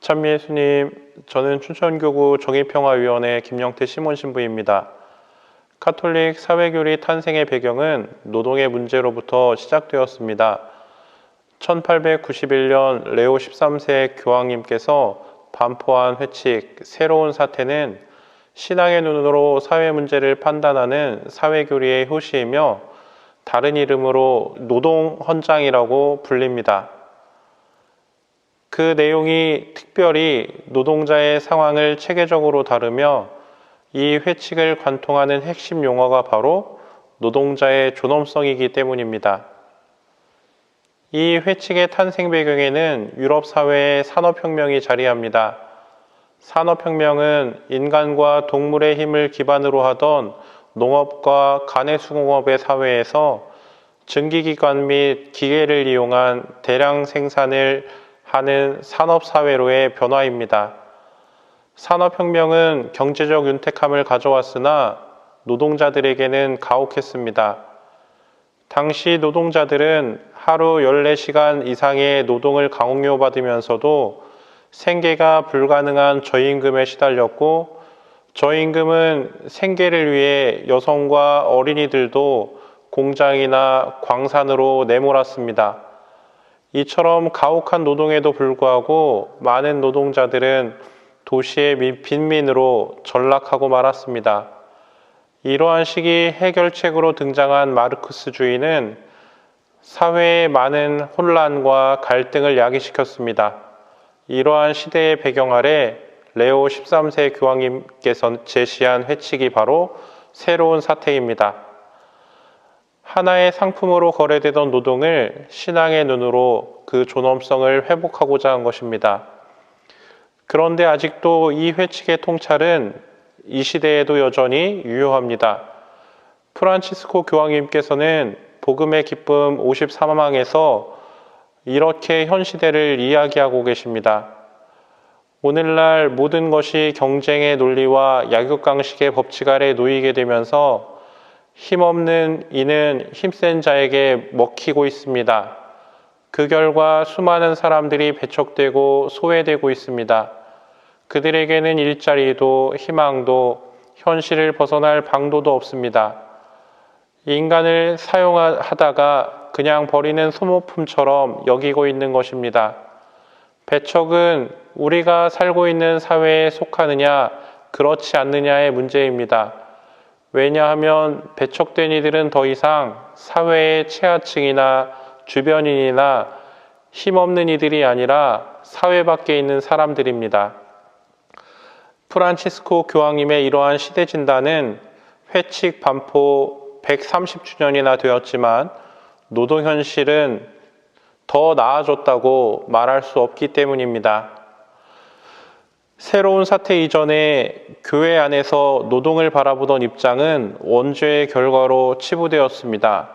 참 예수님, 저는 춘천교구 정의평화위원회 김영태 시몬 신부입니다. 카톨릭 사회교리 탄생의 배경은 노동의 문제로부터 시작되었습니다. 1891년 레오 13세 교황님께서 반포한 회칙 새로운 사태는 신앙의 눈으로 사회 문제를 판단하는 사회교리의 효시이며 다른 이름으로 노동헌장이라고 불립니다. 그 내용이 특별히 노동자의 상황을 체계적으로 다루며 이 회칙을 관통하는 핵심 용어가 바로 노동자의 존엄성이기 때문입니다. 이 회칙의 탄생 배경에는 유럽 사회의 산업혁명이 자리합니다. 산업혁명은 인간과 동물의 힘을 기반으로 하던 농업과 가내수공업의 사회에서 증기기관 및 기계를 이용한 대량 생산을 하는 산업사회로의 변화입니다. 산업혁명은 경제적 윤택함을 가져왔으나 노동자들에게는 가혹했습니다. 당시 노동자들은 하루 14시간 이상의 노동을 강요받으면서도 생계가 불가능한 저임금에 시달렸고, 저임금은 생계를 위해 여성과 어린이들도 공장이나 광산으로 내몰았습니다. 이처럼 가혹한 노동에도 불구하고 많은 노동자들은 도시의 빈민으로 전락하고 말았습니다. 이러한 시기 해결책으로 등장한 마르크스주의는 사회의 많은 혼란과 갈등을 야기시켰습니다. 이러한 시대의 배경 아래 레오 13세 교황님께서 제시한 회칙이 바로 새로운 사태입니다. 하나의 상품으로 거래되던 노동을 신앙의 눈으로 그 존엄성을 회복하고자 한 것입니다. 그런데 아직도 이 회칙의 통찰은 이 시대에도 여전히 유효합니다. 프란치스코 교황님께서는 복음의 기쁨 54망에서 이렇게 현 시대를 이야기하고 계십니다. 오늘날 모든 것이 경쟁의 논리와 약육강식의 법칙 아래 놓이게 되면서 힘없는 이는 힘센 자에게 먹히고 있습니다. 그 결과 수많은 사람들이 배척되고 소외되고 있습니다. 그들에게는 일자리도 희망도 현실을 벗어날 방도도 없습니다. 인간을 사용하다가 그냥 버리는 소모품처럼 여기고 있는 것입니다. 배척은 우리가 살고 있는 사회에 속하느냐 그렇지 않느냐의 문제입니다. 왜냐하면 배척된 이들은 더 이상 사회의 최하층이나 주변인이나 힘없는 이들이 아니라 사회 밖에 있는 사람들입니다. 프란치스코 교황님의 이러한 시대 진단은 회칙 반포 130주년이나 되었지만 노동 현실은 더 나아졌다고 말할 수 없기 때문입니다. 새로운 사태 이전에 교회 안에서 노동을 바라보던 입장은 원죄의 결과로 치부되었습니다.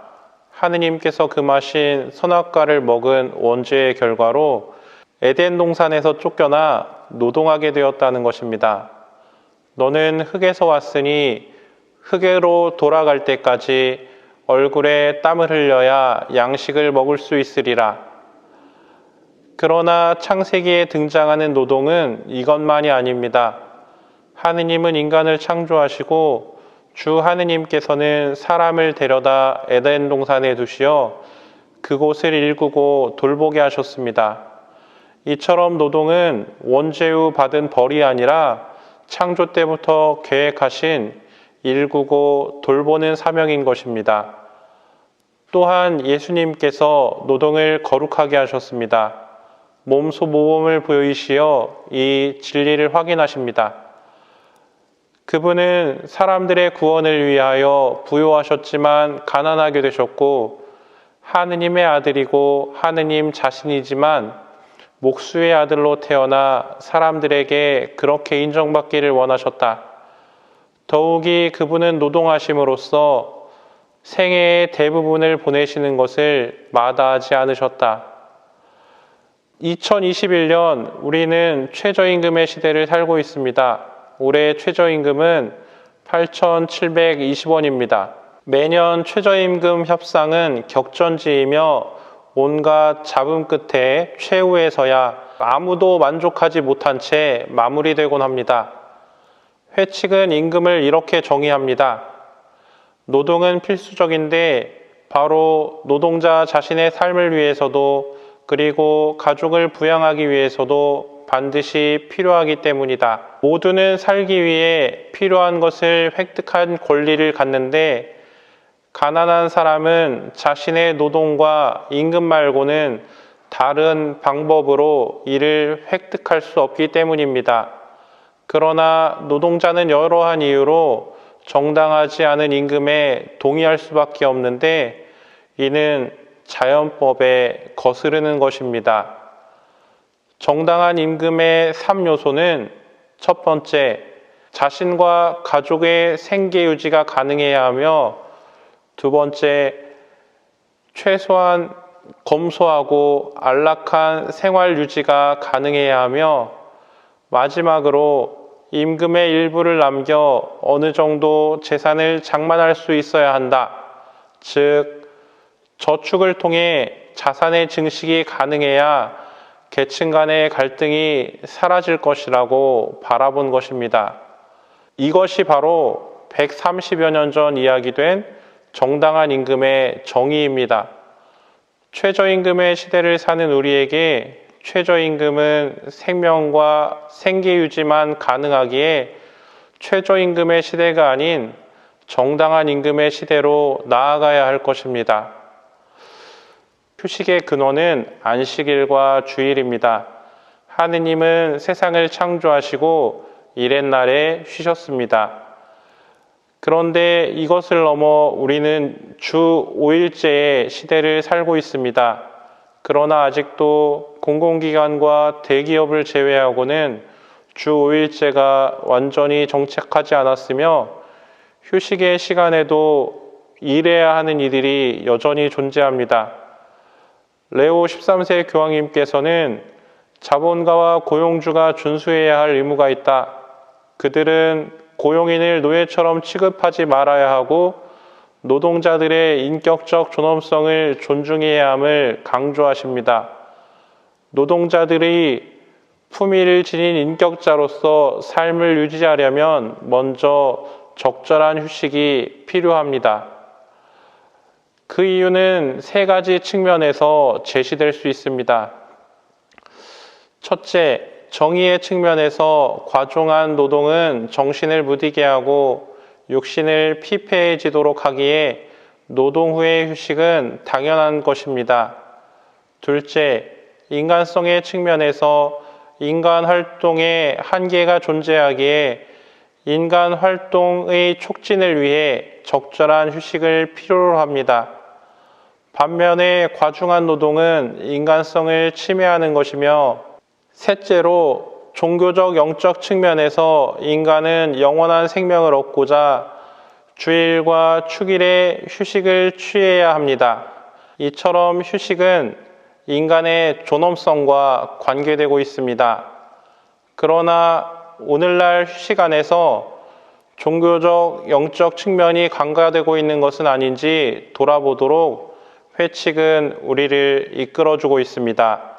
하느님께서 금하신 선악과를 먹은 원죄의 결과로 에덴 동산에서 쫓겨나 노동하게 되었다는 것입니다. 너는 흙에서 왔으니 흙으로 돌아갈 때까지 얼굴에 땀을 흘려야 양식을 먹을 수 있으리라. 그러나 창세기에 등장하는 노동은 이것만이 아닙니다. 하느님은 인간을 창조하시고 주 하느님께서는 사람을 데려다 에덴 동산에 두시어 그곳을 일구고 돌보게 하셨습니다. 이처럼 노동은 원죄 후 받은 벌이 아니라 창조 때부터 계획하신 일구고 돌보는 사명인 것입니다. 또한 예수님께서 노동을 거룩하게 하셨습니다. 몸소 모범을 보이시어 이 진리를 확인하십니다. 그분은 사람들의 구원을 위하여 부요하셨지만 가난하게 되셨고 하느님의 아들이고 하느님 자신이지만 목수의 아들로 태어나 사람들에게 그렇게 인정받기를 원하셨다. 더욱이 그분은 노동하심으로써 생애의 대부분을 보내시는 것을 마다하지 않으셨다. 2021년 우리는 최저임금의 시대를 살고 있습니다. 올해 최저임금은 8,720원입니다. 매년 최저임금 협상은 격전지이며 온갖 잡음 끝에 최후에서야 아무도 만족하지 못한 채 마무리되곤 합니다. 회칙은 임금을 이렇게 정의합니다. 노동은 필수적인데 바로 노동자 자신의 삶을 위해서도 그리고 가족을 부양하기 위해서도 반드시 필요하기 때문이다. 모두는 살기 위해 필요한 것을 획득한 권리를 갖는데 가난한 사람은 자신의 노동과 임금 말고는 다른 방법으로 이를 획득할 수 없기 때문입니다. 그러나 노동자는 여러한 이유로 정당하지 않은 임금에 동의할 수밖에 없는데 이는 자연법에 거스르는 것입니다. 정당한 임금의 3요소는 첫 번째, 자신과 가족의 생계 유지가 가능해야 하며 두 번째, 최소한 검소하고 안락한 생활 유지가 가능해야 하며 마지막으로 임금의 일부를 남겨 어느 정도 재산을 장만할 수 있어야 한다. 즉, 저축을 통해 자산의 증식이 가능해야 계층 간의 갈등이 사라질 것이라고 바라본 것입니다. 이것이 바로 130여 년 전 이야기된 정당한 임금의 정의입니다. 최저임금의 시대를 사는 우리에게 최저임금은 생명과 생계 유지만 가능하기에 최저임금의 시대가 아닌 정당한 임금의 시대로 나아가야 할 것입니다. 휴식의 근원은 안식일과 주일입니다. 하느님은 세상을 창조하시고 이렛날에 쉬셨습니다. 그런데 이것을 넘어 우리는 주 5일제의 시대를 살고 있습니다. 그러나 아직도 공공기관과 대기업을 제외하고는 주 5일제가 완전히 정착하지 않았으며 휴식의 시간에도 일해야 하는 이들이 여전히 존재합니다. 레오 13세 교황님께서는 자본가와 고용주가 준수해야 할 의무가 있다. 그들은 고용인을 노예처럼 취급하지 말아야 하고 노동자들의 인격적 존엄성을 존중해야 함을 강조하십니다. 노동자들이 품위를 지닌 인격자로서 삶을 유지하려면 먼저 적절한 휴식이 필요합니다. 그 이유는 세 가지 측면에서 제시될 수 있습니다. 첫째, 정의의 측면에서 과중한 노동은 정신을 무디게 하고 육신을 피폐해지도록 하기에 노동 후의 휴식은 당연한 것입니다. 둘째, 인간성의 측면에서 인간 활동에 한계가 존재하기에 인간 활동의 촉진을 위해 적절한 휴식을 필요로 합니다. 반면에 과중한 노동은 인간성을 침해하는 것이며 셋째로 종교적 영적 측면에서 인간은 영원한 생명을 얻고자 주일과 축일에 휴식을 취해야 합니다. 이처럼 휴식은 인간의 존엄성과 관계되고 있습니다. 그러나 오늘날 휴식 안에서 종교적 영적 측면이 간과되고 있는 것은 아닌지 돌아보도록 회칙은 우리를 이끌어주고 있습니다.